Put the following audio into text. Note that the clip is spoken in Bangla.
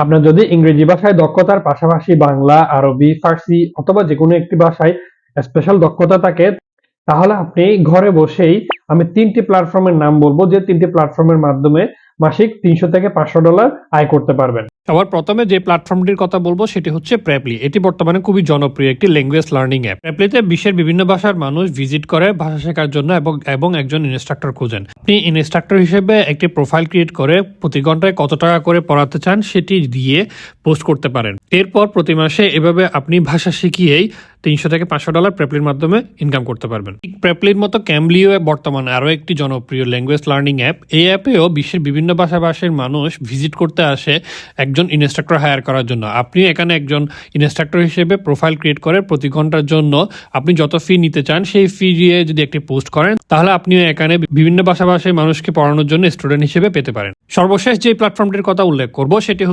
আপনার যদি ইংরেজি ভাষায় দক্ষতার পাশাপাশি বাংলা, আরবি, ফার্সি অথবা যেকোনো একটি ভাষায় স্পেশাল দক্ষতা থাকে, তাহলে আপনি ঘরে বসেই আমি ৩টি প্ল্যাটফর্মের নাম বলবো, যে ৩টি প্ল্যাটফর্মের মাধ্যমে মাসিক $৩০০ থেকে $৫০০ আয় করতে পারবেন। সবার প্রথমে যে প্ল্যাটফর্মটির কথা বলবো সেটি হচ্ছে প্র্যাপলি। এটি বর্তমানে খুবই জনপ্রিয় একটি ল্যাঙ্গুয়েজ লার্নিং অ্যাপ। প্র্যাপলিতে বিশ্বের বিভিন্ন ভাষার মানুষ ভিজিট করে ভাষা শেখার জন্য এবং একজন ইনস্ট্রাক্টর খোঁজেন। আপনি ইনস্ট্রাক্টর হিসেবে একটি প্রোফাইল ক্রিয়েট করে প্রতি ঘন্টায় কত টাকা করে পড়াতে চান সেটি দিয়ে পোস্ট করতে পারেন। এরপর প্রতি মাসে এভাবে আপনি ভাষা শিখিয়েই $৩০০ থেকে $৫০০ প্র্যাপলির মাধ্যমে ইনকাম করতে পারবেন। প্র্যাপলির মতো ক্যামলিও বর্তমানে আরও একটি জনপ্রিয় ল্যাঙ্গুয়েজ লার্নিং অ্যাপ। এই অ্যাপেও বিশ্বের বিভিন্ন ভাষাভাষীর মানুষ ভিজিট করতে আসে একজন ইনস্ট্রাক্টর হায়ার করার জন্য। আপনি এখানে একজন ইনস্ট্রাক্টর হিসেবে প্রোফাইল ক্রিয়েট করে প্রতি ঘন্টার জন্য আপনি যত ফি নিতে চান সেই ফি দিয়ে যদি একটি পোস্ট করেন, তাহলে আপনিও এখানে বিভিন্ন ভাষাভাষীর মানুষকে পড়ানোর জন্য স্টুডেন্ট হিসেবে পেতে পারেন। সর্বশেষ যে প্ল্যাটফর্মটির কথা উল্লেখ করব সেটি